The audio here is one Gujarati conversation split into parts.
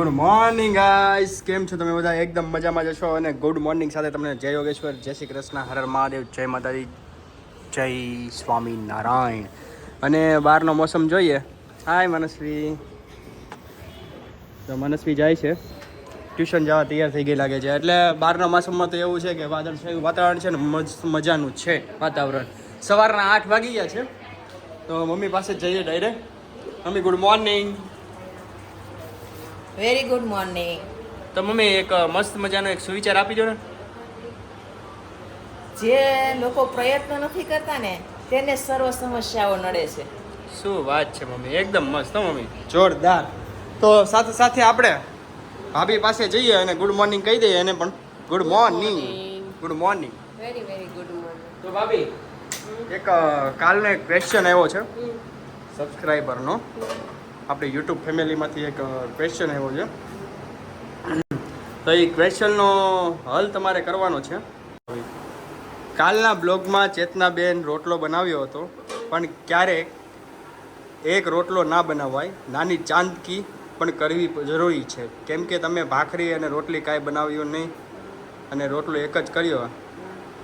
ગુડ મોર્નિંગ ગાઈસ, કેમ છો તમે બધા? એકદમ મજામાં જ છો. અને ગુડ મોર્નિંગ સાથે તમને જય યોગેશ્વર, જય શ્રી કૃષ્ણ, હર હર મહાદેવ, જય માતાજી, જય સ્વામિનારાયણ. અને બહારનો મોસમ જોઈએ. હાય મનસ્વી. તો મનસ્વી જાય છે ટ્યુશન જવા, તૈયાર થઈ ગઈ લાગે છે. એટલે બહારના મોસમમાં તો એવું છે કે વાદળછાયું વાતાવરણ છે ને, મજાનું છે વાતાવરણ. સવારના 8 વાગી ગયા છે. તો મમ્મી પાસે જઈએ direct. Mummy good morning. Very good morning. તો મમ્મી એક મસ્ત મજાનો એક સુવિચાર આપી દો ને. જે લોકો પ્રયત્ન નથી કરતા ને તેને સર્વ સમસ્યાઓ નડે છે. શું વાત છે મમ્મી, એકદમ મસ્ત હો મમ્મી, જોરદાર. તો સાથે સાથે આપણે ભાભી પાસે જઈએ અને ગુડ મોર્નિંગ કહી દઈએ. એને પણ good morning. Good morning. Very very good morning. તો ભાભી એક કાલનો એક ક્વેશ્ચન આવ્યો છે સબસ્ક્રાઈબરનો. આપણી યુટ્યુબ ફેમિલીમાંથી એક ક્વેશ્ચન આવ્યો છે. તો એ ક્વેશ્ચનનો હલ તમારે કરવાનો છે. કાલના બ્લોગમાં ચેતનાબેન રોટલો બનાવ્યો હતો, પણ ક્યારેક એક રોટલો ના બનાવાય, નાની ચાંદકી પણ કરવી જરૂરી છે. કેમ કે તમે ભાખરી અને રોટલી કાંઈ બનાવ્યું નહીં અને રોટલો એક જ કર્યો,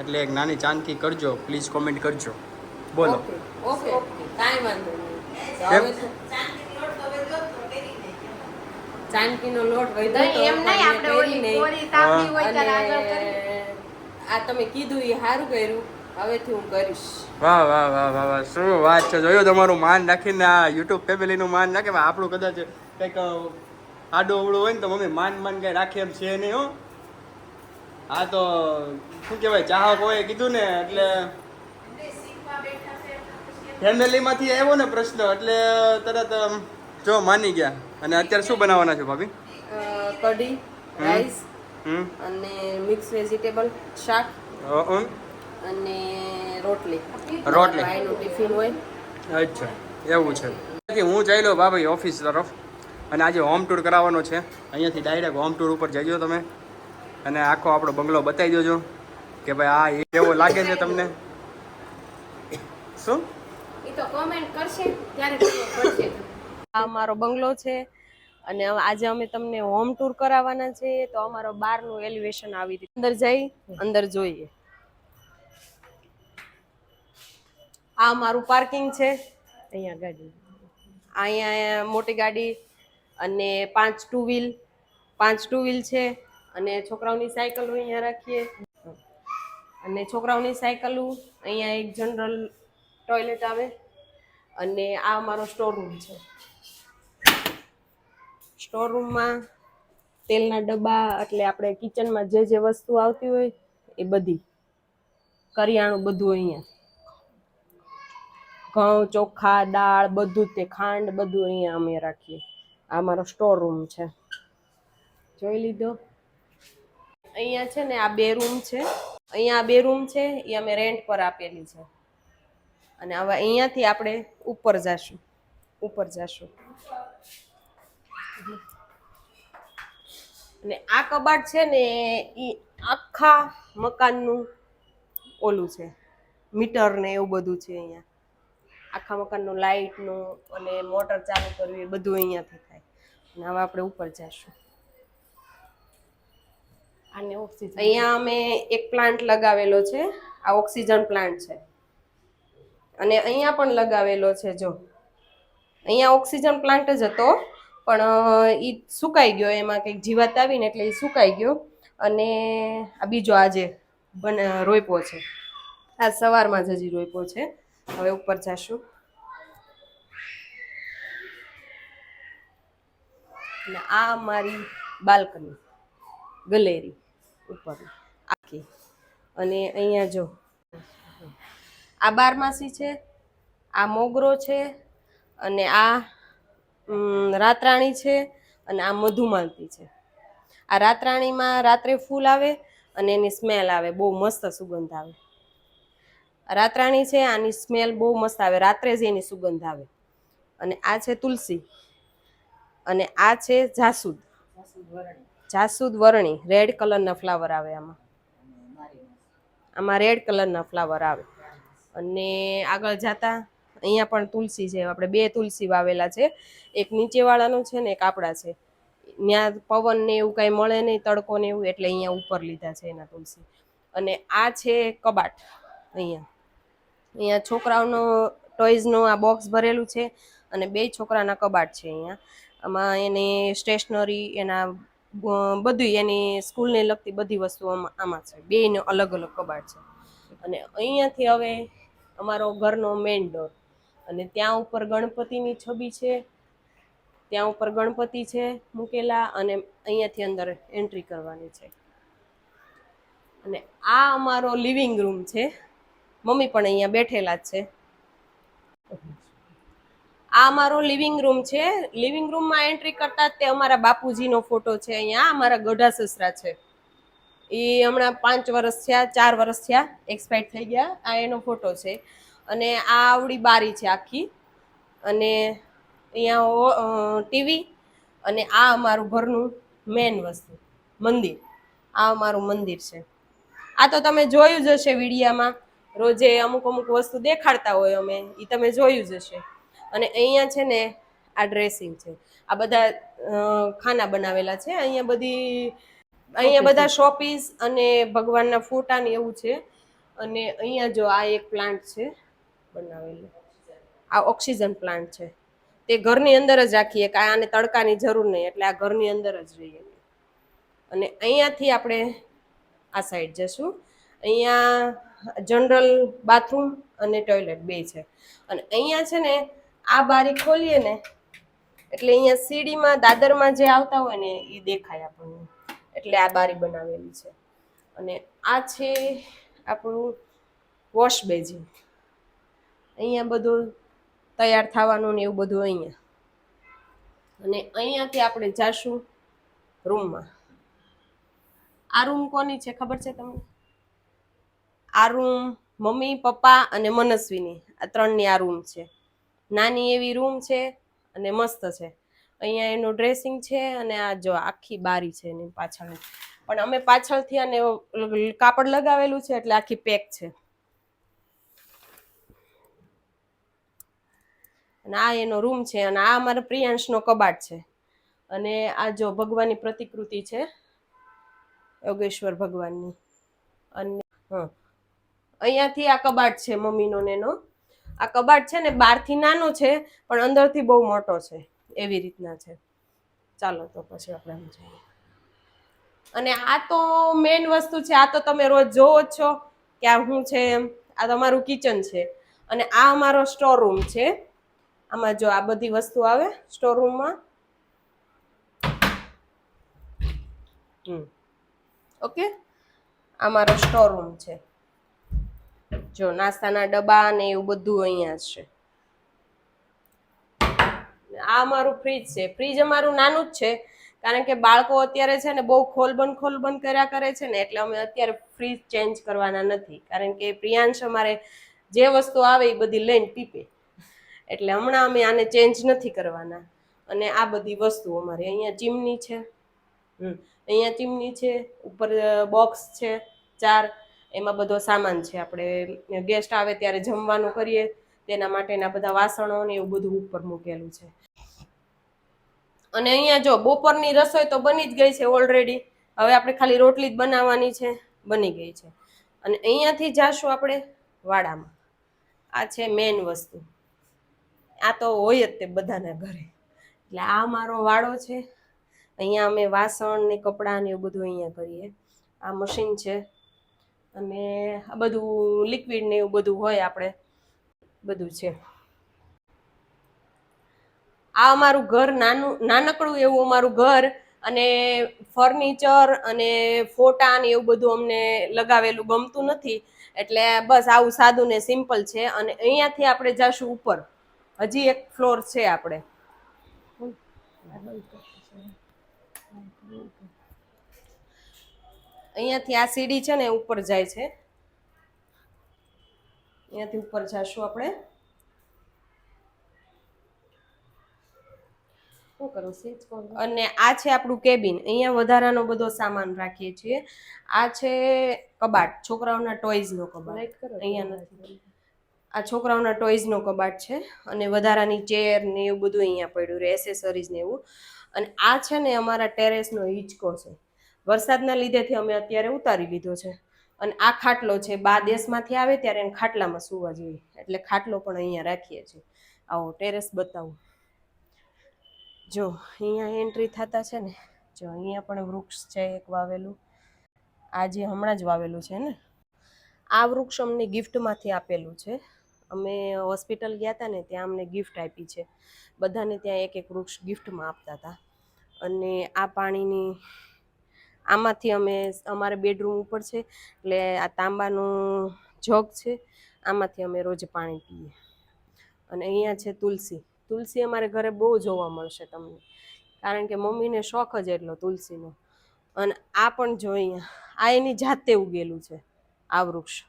એટલે એક નાની ચાંદકી કરજો પ્લીઝ, કોમેન્ટ કરજો. બોલો. ઓકે કાંઈ વાંધો કેમ? નહીં. ચાંદકીનો લોટ વધ્યો તો એમ નહીં, આપણે ઓલી કોરી તાપી હોય ત્યારે આગળ કરી. આ તમે કીધું એ સારું કર્યું. હવેથી હું કરીશ. વાહ વાહ વાહ વાહ વાહ, શું વાત છે! જોયું તમારું માન રાખીને, આ યુટ્યુબ ફેમિલીનું માન રાખે. આપણું કદાચ કંઈક આડું અવળું હોય ને તો મમ્મી માન કંઈ રાખે એમ છે નહીં હો. આ તો શું કહેવાય, ચાહક હોય કીધું ને, એટલે ફેમિલીમાંથી આવ્યો ને પ્રશ્ન, એટલે તરત જો માની ગયા. અને અત્યારે શું બનાવવાના છો ભાભી? કઢી, રાઈસ હમ અને મિક્સ વેજીટેબલ શાક અને રોટલી. ભાઈનું ટિફિન હોય. અચ્છા, એવું છે. હું જઈ લઉં ભાઈ ઓફિસ તરફ. અને આજે હોમ ટૂર કરાવવાનો છે. અહીંયાથી ડાયરેક્ટ હોમ ટૂર ઉપર જજો તમે, અને આખો આપણો બંગલો બતાવી દેજો કે ભાઈ આ એવો લાગે છે તમને. શું એ તો કોમેન્ટ કરશે ત્યારે ખબર પડશે. આ મારો બંગલો છે અને આજે અમે તમને હોમ ટૂર કરાવવાના છે. તો અમારો બહારનું એલિવેશન આવી રીતે અંદર જઈ અંદર જોઈએ. આ મારું પાર્કિંગ છે. અહીંયા ગાડી, અહીંયા મોટી ગાડી અને 5 ટુ વ્હીલ છે. અને છોકરાઓની સાયકલ અહીંયા રાખીએ. અને છોકરાઓની સાયકલ અહીંયા એક જનરલ ટોયલેટ આવે. અને આ અમારો સ્ટોર રૂમ છે. સ્ટોર રૂમમાં તેલના ડબ્બા, એટલે આપણે કિચનમાં જે જે વસ્તુ આવતી હોય એ બધી, કરિયાણું બધું અહીંયા, ઘઉં, ચોખા, દાળ બધું, તે ખાંડ બધું અહીંયા અમે રાખીએ. આ મારો સ્ટોર રૂમ છે, જોઈ લીધો. અહીંયા છે ને આ 2 રૂમ છે. અહીંયા આ 2 રૂમ છે એ અમે રેન્ટ પર આપેલી છે. અને હવે અહીંયાથી આપણે ઉપર જાશું. અને આ કબાટ છે ને એ આખા મકાનનું ઓલું છે, મીટર ને એવું બધું છે અહીંયા. આખા મકાનનું લાઇટનું અને મોટર ચાલુ કરવી એ બધું અહીંયાથી થાય. અને હવે આપણે ઉપર જઈશું. આને ઓક્સિજન, અહીંયા અમે એક પ્લાન્ટ લગાવેલો છે. આ ઓક્સિજન પ્લાન્ટ છે. અને અહીંયા પણ લગાવેલો છે. જો અહીંયા ઓક્સિજન પ્લાન્ટ જ હતો, પણ એ સુકાઈ ગયો. એમાં કંઈક જીવાત આવીને એટલે એ સુકાઈ ગયો. અને આ બીજો આજે રોપ્યો છે. આ સવારમાં જ હજી રોપ્યો છે. હવે ઉપર જાશું. અને આ અમારી બાલ્કની, ગલેરી ઉપર આખી. અને અહીંયા જો આ બારમાસી છે, આ મોગરો છે, અને આ રાતરાણી છે, અને આ મધુમાલતી છે. આ રાતરાણીમાં રાત્રે ફૂલ આવે અને એની સ્મેલ આવે, બહુ મસ્ત સુગંધ આવે. રાતરાણી છે, આની સ્મેલ બહુ મસ્ત આવે, રાત્રે જ એની સુગંધ આવે. અને આ છે તુલસી, અને આ છે જાસૂદ વરણી. રેડ કલરના ફ્લાવર આવે આમાં રેડ કલરના ફ્લાવર આવે. અને આગળ જતા અહીંયા પણ તુલસી છે. આપણે 2 તુલસી વાવેલા છે, એક નીચેવાળાનું છે ને એક આપણા છે. ત્યાં પવન ને એવું કાંઈ મળે નહીં, તડકો ને એવું, એટલે અહીંયા ઉપર લીધા છે એના તુલસી. અને આ છે કબાટ. અહીંયા છોકરાઓનો ટોયઝનો આ બોક્સ ભરેલું છે અને 2 છોકરાના કબાટ છે અહીંયા. આમાં એની સ્ટેશનરી, એના બધું એની સ્કૂલને લગતી બધી વસ્તુઓ આમાં છે. 2નો અલગ અલગ કબાટ છે. અને અહીંયાથી હવે અમારો ઘરનો મેઇન ડોર, અને ત્યાં ઉપર ગણપતિની છબી છે, ત્યાં ઉપર ગણપતિ છે મૂકેલા, અને અહીંયાથી અંદર એન્ટ્રી કરવાની છે. અને આ અમારો લિવિંગ રૂમ છે. મમ્મી પણ અહીંયા બેઠેલા જ છે. આ અમારો લિવિંગ રૂમ છે. લિવિંગ રૂમમાં એન્ટ્રી કરતા તે અમારા બાપુજીનો ફોટો છે. અહીંયા અમારા ગઢા સસરા છે, એ હમણાં 5 વર્ષ થયા, 4 વર્ષ થયા, એક્સપાયર થઈ ગયા. આ એનો ફોટો છે. અને આ આવડી બારી છે આખી, અને અહીંયા ટીવી, અને આ અમારું ઘરનું મેન વસ્તુ મંદિર. આ અમારું મંદિર છે. આ તો તમે જોયું જ હશે વિડીયામાં, રોજે અમુક વસ્તુ દેખાડતા હોય અમે, એ તમે જોયું જ હશે. અને અહીંયા છે ને આ ડ્રેસિંગ છે. આ બધા ખાના બનાવેલા છે. અહીંયા બધા શોપીસ અને ભગવાનના ફોટા ને એવું છે. અને અહીંયા જો આ એક પ્લાન્ટ છે બનાવેલું, આ ઓક્સિજન પ્લાન્ટ છે. તે ઘરની અંદર જ રાખીએ, કે આને તડકાની જરૂર નહીં, એટલે આ ઘરની અંદર જ રહીએ. અને અહીંયાથી આપણે આ સાઈડ જશું. અહીંયા જનરલ બાથરૂમ અને ટોયલેટ 2 છે. અને અહીંયા છે ને આ બારી ખોલીએ ને એટલે અહીંયા સીડીમાં દાદરમાં જે આવતા હોય ને એ દેખાય આપણને, એટલે આ બારી બનાવેલી છે. અને આ છે આપણું વોશ બેઝિન. અહીંયા બધું તૈયાર થવાનું ને એવું બધું અહીંયા. અને અહીંયાથી આપણે જાશું રૂમમાં. આ રૂમ કોની છે ખબર છે તમને? આ રૂમ મમ્મી, પપ્પા અને મનસ્વીની, આ 3ની આ રૂમ છે. નાની એવી રૂમ છે અને મસ્ત છે. અહીંયા એનું ડ્રેસિંગ છે, અને આ જો આખી બારી છે એની પાછળ. પણ અમે પાછળથી આને કાપડ લગાવેલું છે એટલે આખી પેક છે. અને આ એનો રૂમ છે. અને આ અમારા પ્રિયાંશનો કબાટ છે. અને આ જો ભગવાનની પ્રતિકૃતિ છે, યોગેશ્વર ભગવાનની. અને અહીંયાથી આ કબાટ છે મમ્મીનો ને એનો. આ કબાટ છે ને બહારથી નાનો છે પણ અંદરથી બહુ મોટો છે, એવી રીતના છે. ચાલો તો પછી આપણે આમ જઈએ. અને આ તો મેઇન વસ્તુ છે. આ તો તમે રોજ જોવો જ છો કે આ શું છે એમ. આ તમારું કિચન છે. અને આ અમારો સ્ટોર રૂમ છે. આમાં જો આ બધી વસ્તુ આવે સ્ટોર રૂમમાં. ઓકે, આ મારો સ્ટોર રૂમ છે. જો નાસ્તાના ડબ્બા ને એવું બધું અહીંયા જ છે. આ અમારું ફ્રીજ છે. ફ્રીજ અમારું નાનું જ છે, કારણ કે બાળકો અત્યારે છે ને બહુ ખોલબંધ કર્યા કરે છે ને, એટલે અમે અત્યારે ફ્રીજ ચેન્જ કરવાના નથી. કારણ કે પ્રિયાંશ અમારે જે વસ્તુ આવે એ બધી લઈને પીપે, એટલે હમણાં અમે આને ચેન્જ નથી કરવાના. અને આ બધી વસ્તુ અમારે અહીંયા ચીમની છે. અહીંયા ચીમની છે, ઉપર બોક્સ છે 4, એમાં બધો સામાન છે. આપણે ગેસ્ટ આવે ત્યારે જમવાનું કરીએ તેના માટેના બધા વાસણો ને એવું બધું ઉપર મૂકેલું છે. અને અહીંયા જો બપોરની રસોઈ તો બની જ ગઈ છે ઓલરેડી. હવે આપણે ખાલી રોટલી જ બનાવવાની છે, બની ગઈ છે. અને અહીંયાથી જાશું આપણે વાડામાં. આ છે મેન વસ્તુ. આ તો હોય જ તે બધાના ઘરે. એટલે આ મારો વાડો છે. અહીંયા અમે વાસણ ને કપડાં ને એવું બધું અહીંયા કરીએ. આ મશીન છે. અને આ બધું લિક્વિડ ને એવું બધું હોય આપણે બધું છે. આ અમારું ઘર નાનકડું એવું અમારું ઘર, અને ફર્નિચર અને ફોટા ને એવું બધું અમને લગાવેલું ગમતું નથી, એટલે બસ આવું સાદું ને સિમ્પલ છે. અને અહીંયાથી આપણે જાશું ઉપર. હજી એક ફ્લોર છે આપણે. અહીંયાથી આ સીડી છે ને ઉપર જાય છે. અહીંયાથી ઉપર જાશું આપણે. અને આ છે આપણું કેબિન. અહીંયા વધારાનો બધો સામાન રાખીએ છીએ. આ છે કબાટ, છોકરાઓના ટોયઝનો કબાટ. અહીંયા નથી, આ છોકરાઓના ટોયઝનો કબાટ છે. અને વધારાની ચેર ને એવું બધું અહીંયા પડ્યું રહે, એસેસરીઝ ને એવું. અને આ છે ને અમારા ટેરેસનો હિંચકો છે. વરસાદના લીધેથી અમે અત્યારે ઉતારી લીધો છે. અને આ ખાટલો છે, બા દેશમાંથી આવે ત્યારે એને ખાટલામાં સૂવા જોઈએ, એટલે ખાટલો પણ અહીંયા રાખીએ છીએ. આવો ટેરેસ બતાવું. જો અહીંયા એન્ટ્રી થતા છે ને, જો અહીંયા પણ વૃક્ષ છે એક વાવેલું. આ જે હમણાં જ વાવેલું છે ને, આ વૃક્ષ અમને ગિફ્ટમાંથી આપેલું છે. અમે હોસ્પિટલ ગયા હતા ને, ત્યાં અમને ગિફ્ટ આપી છે. બધાને ત્યાં એક એક વૃક્ષ ગિફ્ટમાં આપતા હતા. અને આ પાણીની આમાંથી અમે અમારે બેડરૂમ ઉપર છે, એટલે આ તાંબાનું જગ છે, આમાંથી અમે રોજ પાણી પીએ. અને અહીંયા છે તુલસી. તુલસી અમારે ઘરે બહુ જોવા મળશે તમને, કારણ કે મમ્મીને શોખ જ એટલો તુલસીનો. અને આ પણ જો અહીંયા, આ એની જાતે ઉગેલું છે. આ વૃક્ષ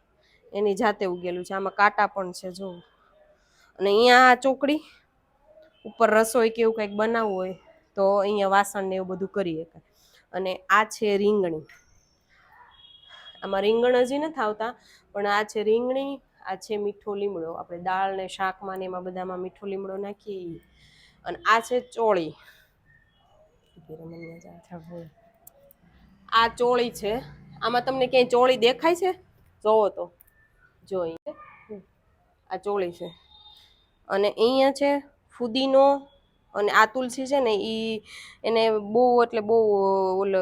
એની જાતે ઉગેલું છે. આમાં કાંટા પણ છે જો. અને અહીંયા આ ચોકડી ઉપર રસોઈ કે એવું કંઈક બનાવવું હોય તો અહીંયા વાસણ ને એવું બધું કરી શકાય. અને આ છે રીંગણી. આમાં રીંગણ હજી નથી આવતા, પણ આ છે રીંગણી. આ છે મીઠો લીમડો, આપણે દાળ ને શાકમાં ને એમાં બધામાં મીઠો લીમડો નાખીએ. અને આ છે ચોળી. આ ચોળી છે. આમાં તમને ક્યાંય ચોળી દેખાય છે? જોવો તો જોઈ, આ ચોળી છે. અને અહીંયા છે ફુદીનો. અને આ તુલસી છે ને, એને બહુ એટલે બહુ ઓલો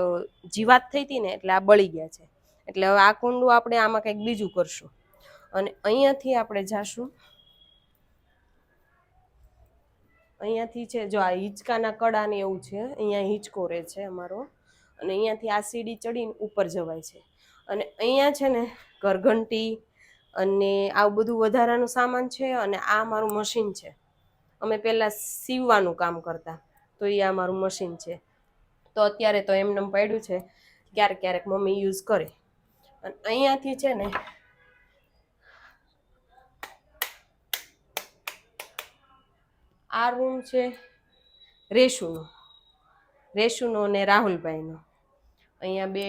જીવાત થઈ હતી ને, એટલે આ બળી ગયા છે. એટલે હવે આ કુંડું આપણે આમાં કંઈક બીજું કરશું. અને અહીંયાથી આપણે જાશું, અહીંયાથી છે જો આ હિંચકાના કડા ને એવું છે. અહીંયા હિંચકો રહે છે અમારો. અને અહીંયાથી આ સીડી ચડીને ઉપર જવાય છે. અને અહીંયા છે ને ઘરઘંટી અને આવું બધું વધારાનું સામાન છે. અને આ મારું મશીન છે. અમે પહેલાં સીવવાનું કામ કરતા, તો એ આ મારું મશીન છે. તો અત્યારે તો એમને પડ્યું છે, ક્યારેક ક્યારેક મમ્મી યુઝ કરે. અને અહીંયાથી છે ને આ રૂમ છે રેશુનો અને રાહુલભાઈનો. અહીંયા બે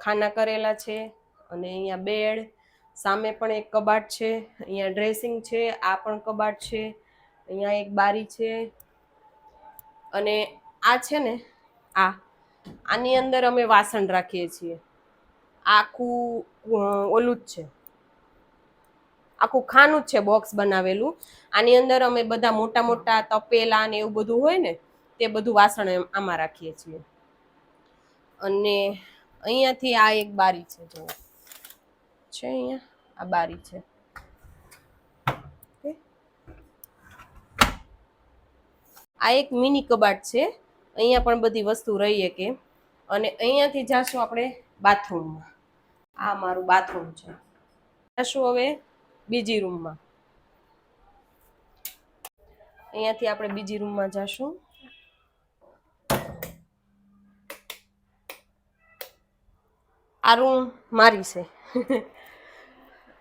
ખાના કરેલા છે. અને અહીંયા બેડ, સામે પણ એક કબાટ છે. અહીંયા ડ્રેસિંગ છે, આ પણ કબાટ છે. અહીંયા એક બારી છે. અને આ છે ને આની અંદર અમે વાસણ રાખીએ છીએ. આખું ઓલું જ છે, આખું ખાનું જ છે, બોક્સ બનાવેલું. આની અંદર અમે બધા મોટા મોટા તપેલા ને એવું બધું હોય ને, તે બધું વાસણ આમાં રાખીએ છીએ. અને અહીંયાથી આ એક બારી છે, જો છે અહીંયા આ બારી છે. આ એક મિની કબાટ છે. અહીંયા પણ બધી વસ્તુ રહી શકે. અને અહીંયાથી જાશું આપણે બાથરૂમમાં. આ મારું બાથરૂમ છે. જાશું હવે બીજી રૂમમાં. અહીંયાથી આપણે બીજી રૂમમાં જાશું. આ રૂમ મારી છે.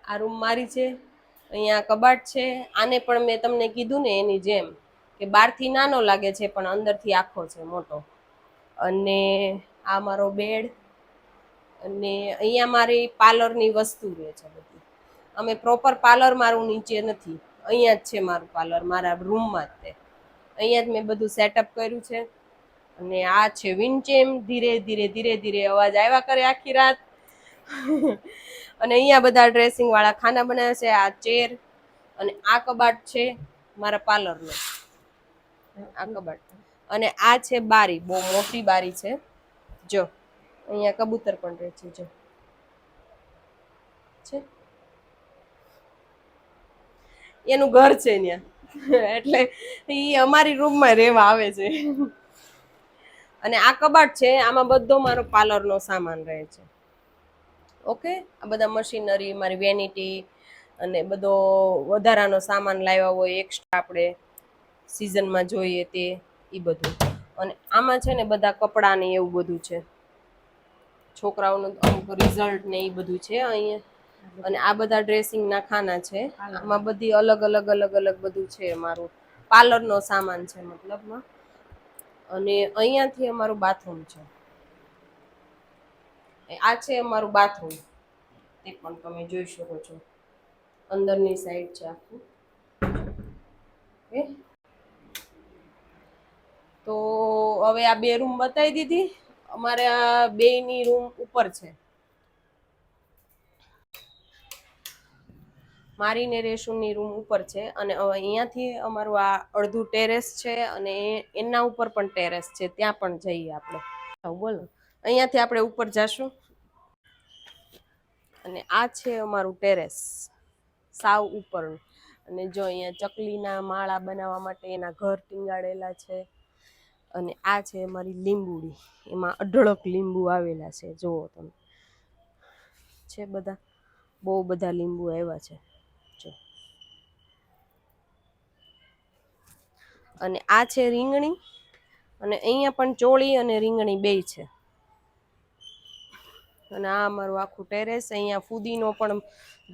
આ રૂમ મારી છે. અહીંયા કબાટ છે. આને પણ મેં તમને કીધું ને એની જેમ કે બહારથી નાનો લાગે છે, પણ અંદરથી આખો છે, મોટો. અને આ મારો બેડ. અને અહીંયા મારી પાર્લરની વસ્તુ રહે છે બધી. અમે પ્રોપર પાર્લર મારું નીચે નથી, અહીંયા જ છે મારું પાર્લર, મારા રૂમમાં જ. તે અહીંયા જ મેં બધું સેટઅપ કર્યું છે. અને આ છે વિન્ચેમ. ધીરે ધીરે ધીરે ધીરે અવાજ આવ્યા કરે આખી રાત. અને અહીંયા બધા ડ્રેસિંગ વાળા ખાના બનાવ્યા છે. આ ચેર અને આ કબાટ છે મારા પાર્લરનો. આ કબાટ. અને આ છે બારી, બહુ મોટી બારી છે. જો અહીંયા કબૂતર પણ રહે છે. જો છે, એનું ઘર છે ત્યાં, એટલે એ અમારી રૂમમાં રહેવા આવે છે. અને આ કબાટ છે, આમાં બધો મારો પાર્લરનો સામાન રહે છે. ઓકે, આ બધા મશીનરી, મારી વેનિટી અને બધો વધારાનો સામાન લાવ્યા હોય એક્સ્ટ્રા, આપણે સિઝનમાં જોઈએ તે, એ બધું. અને આમાં છે ને બધા કપડાં ને એવું બધું છે, છોકરાઓનું અમુક રિઝલ્ટ ને એ બધું છે અહીંયા. અને આ બધા ડ્રેસિંગના ખાના છે. આમાં બધી અલગ અલગ અલગ અલગ બધું છે, મારું પાર્લરનો સામાન છે મતલબમાં. અને અહીંયાથી અમારું બાથરૂમ છે. આ છે અમારું બાથરૂમ, તે પણ તમે જોઈ શકો છો. અંદરની સાઈડ છે આખું. તો હવે આ 2 રૂમ બતાવી દીધી. અમારે આ 2ની રૂમ ઉપર છે. મારી ને રેશુની રૂમ ઉપર છે અને હવે અહીંયાથી અમારું આ અડધું ટેરેસ છે અને એના ઉપર પણ ટેરેસ છે. ત્યાં પણ જઈએ આપણે. બોલો, અહીંયાથી આપણે ઉપર જાશું અને આ છે અમારું ટેરેસ સાવ ઉપરનું. અને જો અહીંયા ચકલીના માળા બનાવવા માટે એના ઘર ટીંગાડેલા છે. અને આ છે અમારી લીંબુડી, એમાં અઢળક લીંબુ આવેલા છે. જુઓ તમે, છે બધા, બહુ બધા લીંબુ આવ્યા છે. અને આ છે રીંગણી, અને અહીંયા પણ ચોળી અને રીંગણી બેય છે. અને આ અમારું આખું ટેરેસ. અહીંયા ફુદીનો પણ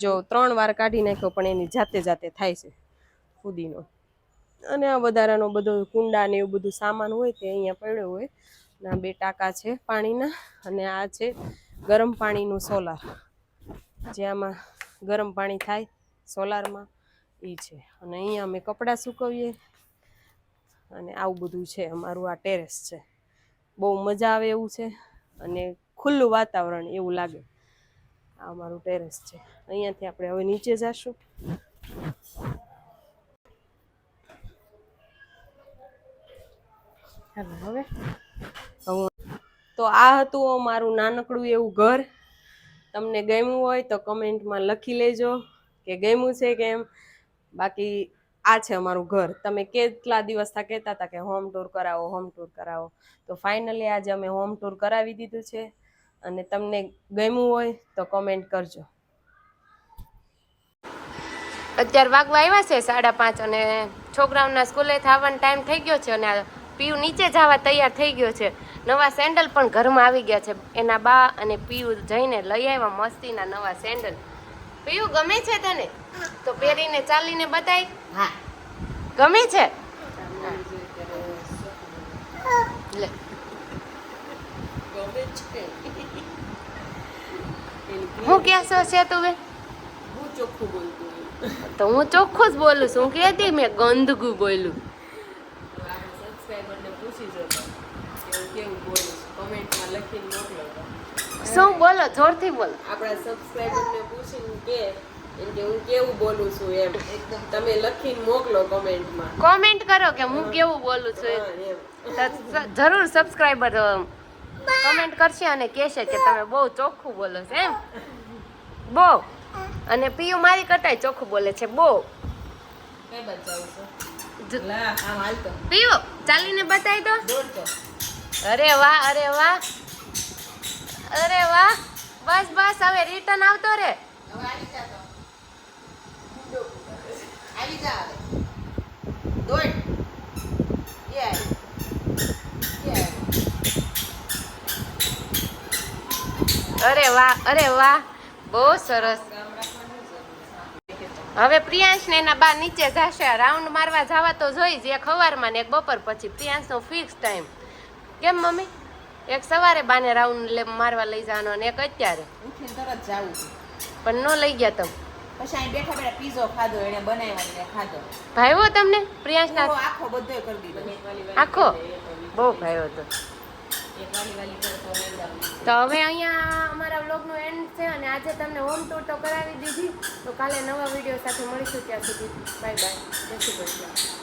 જો 3 વાર કાઢી નાખ્યો પણ એની જાતે થાય છે ફુદીનો. અને આ વધારાનો બધો કુંડા ને એવું બધું સામાન હોય તે અહીંયા પડ્યો હોય. ના 2 ટાંકા છે પાણીના. અને આ છે ગરમ પાણીનું સોલાર, જે આમાં ગરમ પાણી થાય સોલારમાં એ છે. અને અહીંયા અમે કપડાં સૂકવીએ અને આવું બધું છે અમારું આ ટેરેસ છે. બહુ મજા આવે એવું છે અને ખુલ્લું વાતાવરણ એવું લાગે. આ અમારું ટેરેસ છે. અહીંયાથી આપણે હવે નીચે જઈશું. હવે તો આ હતું અમારું નાનકડું એવું ઘર. તમને ગમ્યું હોય તો કમેન્ટમાં લખી લેજો કે ગમ્યું છે કે એમ. બાકી આ છે અમારું ઘર. તમે કેટલા દિવસથી કહેતા હતા કે હોમ ટૂર કરાવો, હોમ ટૂર કરાવો, તો ફાઇનલી આજે અમે હોમ ટૂર કરાવી દીધું છે. અને તમને ગમ્યું હોય તો કમેન્ટ કરજો. અત્યારે વાગવા આવ્યા છે 5:30 અને છોકરાઓના સ્કૂલે આવવાનો ટાઈમ થઈ ગયો છે. અને પીયુ નીચે જવા તૈયાર થઈ ગયો છે. નવા સેન્ડલ પણ ઘરમાં આવી ગયા છે. એના બા અને પીયુ જઈને લઈ આવ્યા મસ્તીના નવા સેન્ડલ. પીયુ ગમે છે તને? તો પહેરીને ચાલીને બતાય. હા, ગમે છે. લે, હું ક્યાં છે તું બે? હું ચોખ્ખું બોલતું. તો હું ચોખ્ખું જ બોલું છું. હું કહેતી મેં ગંદકું બોલું. સબસ્ક્રાઇબરને પૂછી જો કે હું કેવું બોલું છું. કમેન્ટમાં લખીને મોકલો. શું બોલો? જોરથી બોલો. આપણા સબસ્ક્રાઇબરને પૂછીને કે હું કેવું બોલું છું એમ એકદમ તમે લખીને મોકલો કમેન્ટમાં. કોમેન્ટ કરો કે હું કેવું બોલું છું. જરૂર સબસ્ક્રાઇબર કમેન્ટ કરશે અને કહેશે કે તમે બહુ ચોખ્ખું બોલો છો એમ. બહુ. અને પીયુ મારી કરતાંય ચોખ્ખું બોલે છે બહુ. કઈ બચાવું છું? લા આમ હાલતો. પીયુ ચાલીને બતાવી દો. દોડતો. અરે વાહ, અરે વાહ, અરે વાહ. બસ બસ, હવે રિટર્ન આવતો રે. હવે આવી જા તો. આવી જા હવે. દોડ. યે. અરે વાહ, અરે વાહ, બહુ સરસ. હવે પ્રિયાંશ ને એના બા નીચે જશે. રાઉન્ડ મારવા જવા તો જોઈ જ, એક સવારમાં ને એક બપોર પછી. પ્રિયાંશનો ફિક્સ ટાઈમ. કેમ મમ્મી? એક સવારે બાને રાઉન્ડ મારવા લઈ જવાનો અને એક અત્યારે. ઉઠીને તરત જાવું પણ ન લઈ ગયા તમે. પછી અહીં બેઠા બેઠા પીઝો ખાધો, એને બનાવ્યો ખાધો. ભાવ્યો તમને? પ્રિયાંશના આખો બધો કરી દીધો. આખો બહુ ભાવ્યો હતો. તો હવે અહીંયા અમારા વ્લોગનો એન્ડ છે. અને આજે તમને હોમ ટૂર તો કરાવી દીધી. તો કાલે નવા વિડીયો સાથે મળીશું. ત્યાં સુધી બાય બાય. જય શ્રી કૃષ્ણ.